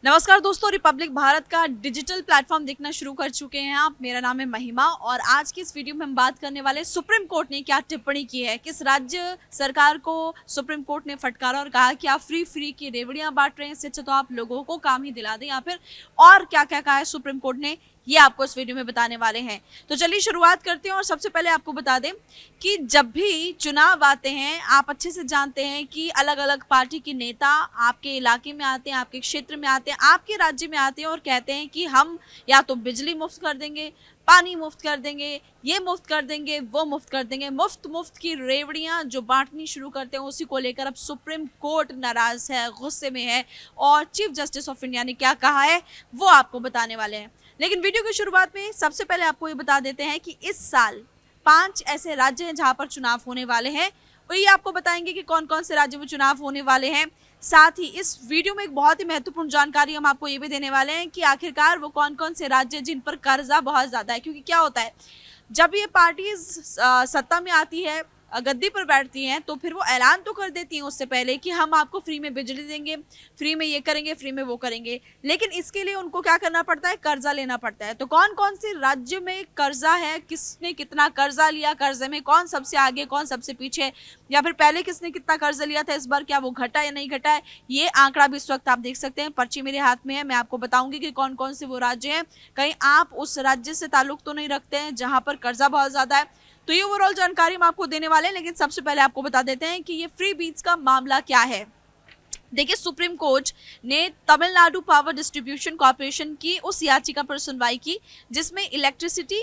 नमस्कार दोस्तों, रिपब्लिक भारत का डिजिटल प्लेटफॉर्म देखना शुरू कर चुके हैं आप। मेरा नाम है महिमा और आज की इस वीडियो में हम बात करने वाले सुप्रीम कोर्ट ने क्या टिप्पणी की है। किस राज्य सरकार को सुप्रीम कोर्ट ने फटकारा और कहा कि आप फ्री की रेवड़ियां बांट रहे हैं, इससे अच्छा तो आप लोगों को काम ही दिला दें, या फिर और क्या क्या कहा है सुप्रीम कोर्ट ने, ये आपको इस वीडियो में बताने वाले हैं। तो चलिए शुरुआत करते हैं। और सबसे पहले आपको बता दें कि जब भी चुनाव आते हैं, आप अच्छे से जानते हैं कि अलग अलग पार्टी के नेता आपके इलाके में आते हैं, आपके क्षेत्र में आते हैं, आपके राज्य में आते हैं और कहते हैं कि हम या तो बिजली मुफ्त कर देंगे, पानी मुफ्त कर देंगे, ये मुफ्त कर देंगे, वो मुफ्त कर देंगे। मुफ्त की रेवड़ियां जो बांटनी शुरू करते हैं, उसी को लेकर अब सुप्रीम कोर्ट नाराज है, गुस्से में है और चीफ जस्टिस ऑफ इंडिया ने क्या कहा है वो आपको बताने वाले हैं। लेकिन वीडियो की शुरुआत में सबसे पहले आपको ये बता देते हैं कि इस साल 5 ऐसे राज्य हैं जहां पर चुनाव होने वाले हैं। वही आपको बताएंगे कि कौन कौन से राज्यों में चुनाव होने वाले हैं। साथ ही इस वीडियो में एक बहुत ही महत्वपूर्ण जानकारी हम आपको ये भी देने वाले हैं कि आखिरकार वो कौन कौन से राज्य जिन पर कर्जा बहुत ज्यादा है। क्योंकि क्या होता है, जब ये पार्टीज सत्ता में आती है, गद्दी पर बैठती हैं, तो फिर वो ऐलान तो कर देती हैं उससे पहले कि हम आपको फ्री में बिजली देंगे, फ्री में ये करेंगे, फ्री में वो करेंगे। लेकिन इसके लिए उनको क्या करना पड़ता है, कर्जा लेना पड़ता है। तो कौन कौन से राज्य में कर्जा है, किसने कितना कर्जा लिया, कर्जे में कौन सबसे आगे, कौन सबसे पीछे, या फिर पहले किसने कितना कर्जा लिया था, इस बार क्या वो घटा या नहीं घटा है, ये आंकड़ा भी इस वक्त आप देख सकते हैं। पर्ची मेरे हाथ में है, मैं आपको बताऊंगी कि कौन कौन से वो राज्य हैं। कहीं आप उस राज्य से ताल्लुक तो नहीं रखते हैं जहां पर कर्जा बहुत ज्यादा है। तो ये ओवरऑल जानकारी हम आपको देने वाले हैं, लेकिन सबसे पहले आपको बता देते हैं कि ये फ्री बीज का मामला क्या है। देखिए, सुप्रीम कोर्ट ने तमिलनाडु पावर डिस्ट्रीब्यूशन कॉर्पोरेशन की उस याचिका पर सुनवाई की जिसमें इलेक्ट्रिसिटी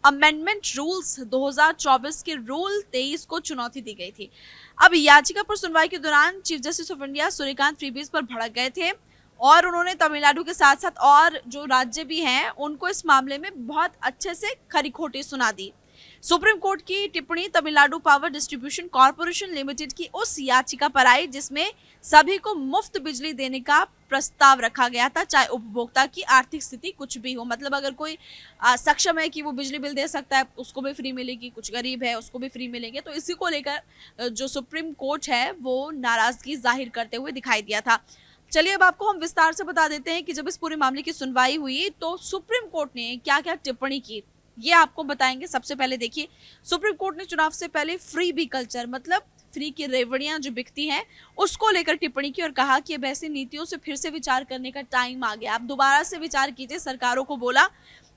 अमेंडमेंट रूल्स 2024 के रूल 23 को चुनौती दी गई थी। अब याचिका पर सुनवाई के दौरान chief justice of India Suryakant free बीज पर भड़क गए थे और उन्होंने तमिलनाडु के साथ साथ और जो राज्य भी हैं उनको इस मामले में बहुत अच्छे से खरी खोटी सुना दी। सुप्रीम कोर्ट की टिप्पणी Tamil Nadu power distribution corporation limited की उस याचिका पर आई जिसमें सभी को मुफ्त बिजली देने का प्रस्ताव रखा गया था, चाहे उपभोक्ता की आर्थिक स्थिति कुछ भी हो। मतलब अगर कोई सक्षम है कि वो बिजली बिल दे सकता है, उसको भी फ्री मिलेगी, कुछ गरीब है उसको भी फ्री मिलेंगे। तो इसी को लेकर जो सुप्रीम कोर्ट है वो नाराजगी जाहिर करते हुए दिखाई दिया था। चलिए अब आपको हम विस्तार से बता देते हैं कि जब इस पूरे मामले की सुनवाई हुई तो सुप्रीम कोर्ट ने क्या क्या टिप्पणी की, ये आपको बताएंगे। सबसे पहले देखिए, सुप्रीम कोर्ट ने चुनाव से पहले फ्री बी कल्चर, मतलब फ्री की रेवड़ियां जो बिकती हैं, उसको लेकर टिप्पणी की और कहा कि अब ऐसी नीतियों से फिर से विचार करने का टाइम आ गया। आप दोबारा से विचार कीजिए, सरकारों को बोला,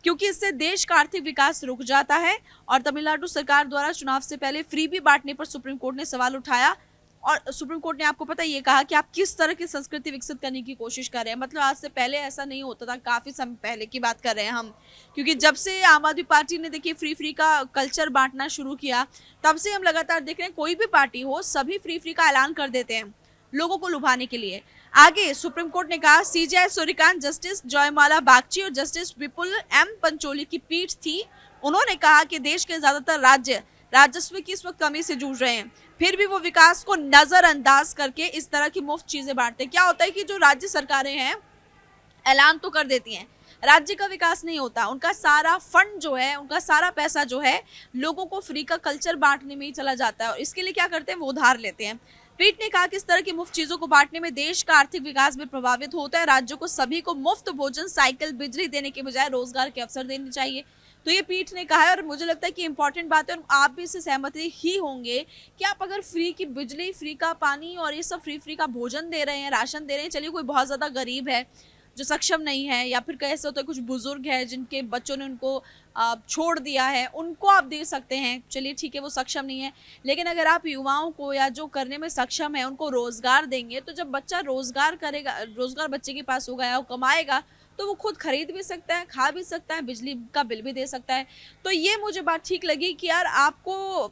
क्योंकि इससे देश का आर्थिक विकास रुक जाता है। और तमिलनाडु सरकार द्वारा चुनाव से पहले फ्री बी बांटने पर सुप्रीम कोर्ट ने सवाल उठाया और सुप्रीम कोर्ट ने आपको पता ये कहा कि आप किस तरह की संस्कृति विकसित करने की कोशिश कर रहे हैं। मतलब आज से पहले ऐसा नहीं होता था, काफी समय पहले की बात कर रहे हैं हम, क्योंकि जब से आम आदमी पार्टी ने देखिए फ्री का कल्चर बांटना शुरू किया, तब से हम लगातार देख रहे हैं कोई भी पार्टी हो, सभी फ्री का ऐलान कर देते हैं लोगों को लुभाने के लिए। आगे सुप्रीम कोर्ट ने कहा, सीजेआई सूर्यकांत, जस्टिस जयमाला बागची और जस्टिस विपुल एम पंचोली की पीठ थी। उन्होंने कहा कि देश के ज्यादातर राज्य राजस्व की इस वक्त कमी से जूझ रहे हैं, फिर भी वो विकास को नजरअंदाज करके इस तरह की मुफ्त चीजें बांटते हैं। क्या होता है कि जो राज्य सरकारें हैं ऐलान तो कर देती हैं, राज्य का विकास नहीं होता, उनका सारा फंड जो है, उनका सारा पैसा जो है लोगों को फ्री का कल्चर बांटने में ही चला जाता है और इसके लिए क्या करते हैं, वो उधार लेते हैं। पीठ ने कहा कि इस तरह की मुफ्त चीजों को बांटने में देश का आर्थिक विकास भी प्रभावित होता है। राज्यों को सभी को मुफ्त भोजन, साइकिल, बिजली देने के बजाय रोजगार के अवसर देने चाहिए। तो ये पीठ ने कहा है और मुझे लगता है कि इंपॉर्टेंट बात है और आप भी इससे सहमत ही होंगे कि आप अगर फ्री की बिजली, फ्री का पानी और ये सब फ्री का भोजन दे रहे हैं, राशन दे रहे हैं, चलिए कोई बहुत ज्यादा गरीब है जो सक्षम नहीं है, या फिर कैसे होता है कुछ बुजुर्ग है जिनके बच्चों ने उनको छोड़ दिया है, उनको आप दे सकते हैं, चलिए ठीक है वो सक्षम नहीं है। लेकिन अगर आप युवाओं को या जो करने में सक्षम है उनको रोजगार देंगे, तो जब बच्चा रोजगार करेगा, रोजगार बच्चे के पास होगा या वो कमाएगा, तो वो खुद खरीद भी सकता है, खा भी सकता है, बिजली का बिल भी दे सकता है। तो ये मुझे बात ठीक लगी कि यार आपको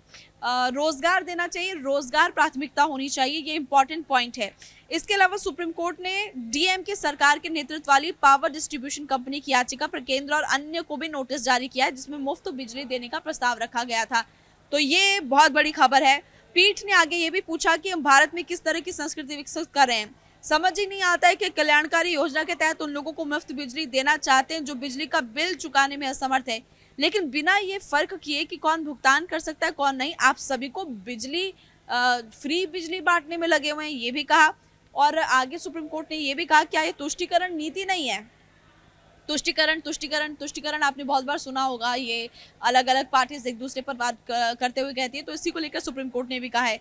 रोजगार देना चाहिए, रोजगार प्राथमिकता होनी चाहिए, ये इंपॉर्टेंट पॉइंट है। इसके अलावा सुप्रीम कोर्ट ने डीएम के सरकार के नेतृत्व वाली पावर डिस्ट्रीब्यूशन कंपनी की याचिका पर केंद्र और अन्य को भी नोटिस जारी किया है जिसमें मुफ्त बिजली देने का प्रस्ताव रखा गया था। तो ये बहुत बड़ी खबर है। पीठ ने आगे ये भी पूछा कि हम भारत में किस तरह की संस्कृति विकसित कर रहे हैं। समझ ही नहीं आता है कि कल्याणकारी योजना के तहत उन लोगों को मुफ्त बिजली देना चाहते हैं जो बिजली का बिल चुकाने में असमर्थ है, लेकिन बिना ये फर्क किए कि कौन भुगतान कर सकता है कौन नहीं, आप सभी को बिजली फ्री बिजली बांटने में लगे हुए हैं, ये भी कहा। और आगे सुप्रीम कोर्ट ने ये भी कहा क्या ये तुष्टीकरण नीति नहीं है। तुष्टीकरण तुष्टीकरण तुष्टीकरण आपने बहुत बार सुना होगा, ये अलग अलग पार्टीज एक दूसरे पर बात करते हुए कहती है, तो इसी को लेकर सुप्रीम कोर्ट ने भी कहा है।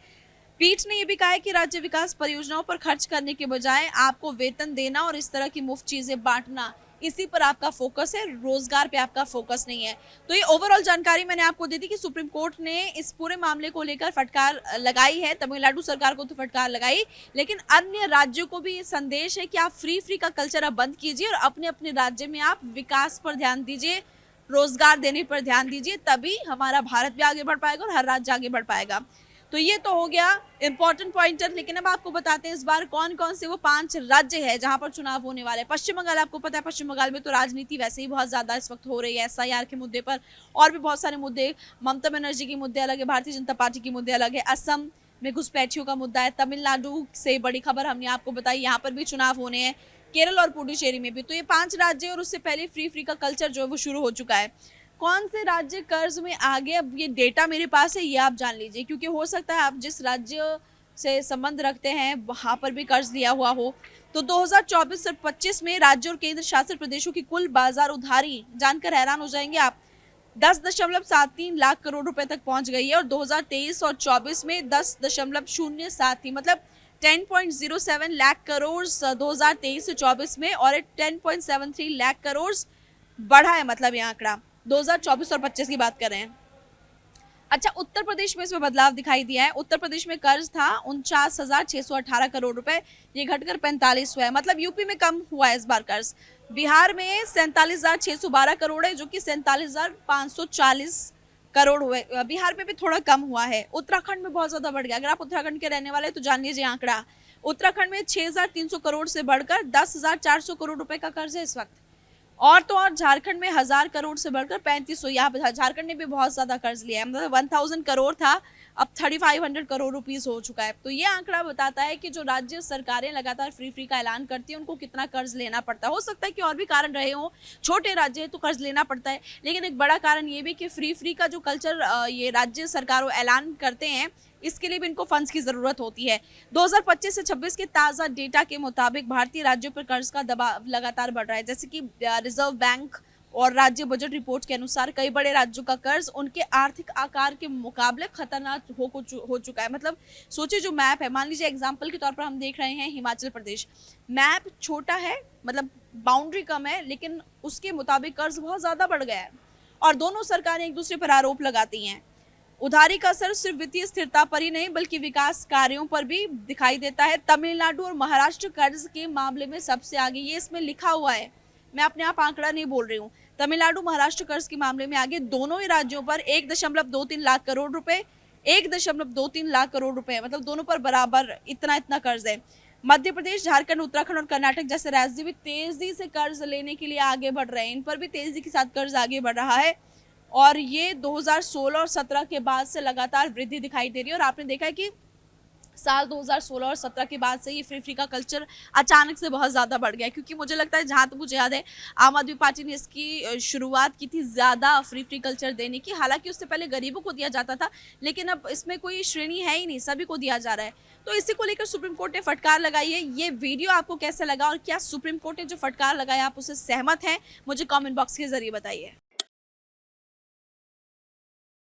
पीठ ने यह भी कहा है कि राज्य विकास परियोजनाओं पर खर्च करने के बजाय आपको वेतन देना और इस तरह की मुफ्त चीजें बांटना, इसी पर आपका फोकस है, रोजगार पे आपका फोकस नहीं है। तो ये ओवरऑल जानकारी मैंने आपको दी थी कि सुप्रीम कोर्ट ने इस पूरे मामले को लेकर फटकार लगाई है। तमिलनाडु सरकार को तो फटकार लगाई, लेकिन अन्य राज्यों को भी ये संदेश है कि आप फ्री का कल्चर अब बंद कीजिए और अपने अपने राज्य में आप विकास पर ध्यान दीजिए, रोजगार देने पर ध्यान दीजिए, तभी हमारा भारत भी आगे बढ़ पाएगा और हर राज्य आगे बढ़ पाएगा। तो ये तो हो गया इंपॉर्टेंट पॉइंटर, लेकिन अब आपको बताते हैं इस बार कौन कौन से वो 5 राज्य है जहां पर चुनाव होने वाले हैं। पश्चिम बंगाल, आपको पता है पश्चिम बंगाल में तो राजनीति वैसे ही बहुत ज्यादा इस वक्त हो रही है एसआईआर के मुद्दे पर, और भी बहुत सारे मुद्दे, ममता बनर्जी के मुद्दे अलग है, भारतीय जनता पार्टी के मुद्दे अलग है, असम में घुसपैठियों का मुद्दा है, तमिलनाडु से बड़ी खबर हमने आपको बताई यहाँ पर भी चुनाव होने हैं, केरल और पुडुचेरी में भी। तो ये 5 राज्य और उससे पहले फ्री का कल्चर जो है वो शुरू हो चुका है। कौन से राज्य कर्ज में आगे, अब ये डेटा मेरे पास है, ये आप जान लीजिए, क्योंकि हो सकता है आप जिस राज्य से संबंध रखते हैं वहां पर भी कर्ज लिया हुआ हो। तो 2024 से 25 में राज्यों और केंद्र शासित प्रदेशों की कुल बाजार उधारी जानकर हैरान हो जाएंगे आप, 10.73 लाख करोड़ रुपए तक पहुंच गई है, और 2023 और 24 में 10.07 थी, मतलब 10.07 लाख करोड़ 2023 से 24 में, और 10.73 लाख करोड़ बढ़ा है, मतलब ये आंकड़ा 2024 और 25 की बात कर रहे हैं। अच्छा, उत्तर प्रदेश में इसमें बदलाव दिखाई दिया है। उत्तर प्रदेश में कर्ज था 49,618 करोड़ रुपए, ये घटकर 45 हुआ है, मतलब यूपी में कम हुआ है इस बार कर्ज। बिहार में 47,612 करोड़ है, जो कि 47,540 करोड़ हुए, बिहार में भी थोड़ा कम हुआ है। उत्तराखंड में बहुत ज्यादा बढ़ गया, अगर आप उत्तराखंड के रहने वाले हैं तो जान लीजिए आंकड़ा, उत्तराखंड में 6,300 करोड़ से बढ़कर 10,400 करोड़ रुपए का कर्ज है इस वक्त। और तो और झारखंड में 1000 करोड़ से बढ़कर 3500, यहाँ झारखंड ने भी बहुत ज्यादा कर्ज लिया है, मतलब 1000 करोड़ था, अब 3500 करोड़ रुपीस हो चुका है। तो ये आंकड़ा बताता है कि जो राज्य सरकारें लगातार फ्री का ऐलान करती हैं उनको कितना कर्ज लेना पड़ता है। हो सकता है कि और भी कारण रहे हों, छोटे राज्य है तो कर्ज लेना पड़ता है, लेकिन एक बड़ा कारण ये भी कि फ्री का जो कल्चर ये राज्य सरकारों ऐलान करते हैं, इसके लिए भी इनको फंड्स की जरूरत होती है। 2025 से 26 के ताजा डेटा के मुताबिक भारतीय राज्यों पर कर्ज का दबाव लगातार बढ़ रहा है, जैसे कि रिजर्व बैंक और राज्य बजट रिपोर्ट के अनुसार कई बड़े राज्यों का कर्ज उनके आर्थिक आकार के मुकाबले खतरनाक हो चुका है। मतलब सोचिए, जो मैप है, मान लीजिए एग्जाम्पल के तौर पर हम देख रहे हैं हिमाचल प्रदेश, मैप छोटा है, मतलब बाउंड्री कम है, लेकिन उसके मुताबिक कर्ज बहुत ज्यादा बढ़ गया है, और दोनों सरकारें एक दूसरे पर आरोप लगाती हैं। उधारी का असर सिर्फ वित्तीय स्थिरता पर ही नहीं बल्कि विकास कार्यों पर भी दिखाई देता है। तमिलनाडु और महाराष्ट्र कर्ज के मामले में सबसे आगे, ये इसमें लिखा हुआ है, मैं अपने आप आंकड़ा नहीं बोल रही हूँ। तमिलनाडु महाराष्ट्र कर्ज के मामले में आगे, दोनों ही राज्यों पर 1.23 लाख करोड़ रुपए, 1.23 लाख करोड़ रुपए, मतलब दोनों पर बराबर इतना कर्ज है। मध्य प्रदेश, झारखंड, उत्तराखंड और कर्नाटक जैसे राज्य भी तेजी से कर्ज लेने के लिए आगे बढ़ रहे हैं, इन पर भी तेजी के साथ कर्ज आगे बढ़ रहा है, और ये 2016 और 17 के बाद से लगातार वृद्धि दिखाई दे रही है। और आपने देखा है कि साल 2016 और 17 के बाद से ये फ्री का कल्चर अचानक से बहुत ज़्यादा बढ़ गया, क्योंकि मुझे लगता है, जहाँ तक मुझे याद है, आम आदमी पार्टी ने इसकी शुरुआत की थी ज़्यादा फ्री कल्चर देने की। हालांकि उससे पहले गरीबों को दिया जाता था, लेकिन अब इसमें कोई श्रेणी है ही नहीं, सभी को दिया जा रहा है। तो इसी को लेकर सुप्रीम कोर्ट ने फटकार लगाई है। ये वीडियो आपको कैसा लगा, और क्या सुप्रीम कोर्ट ने जो फटकार लगाया आप उससे सहमत हैं, मुझे कॉमेंट बॉक्स के जरिए बताइए।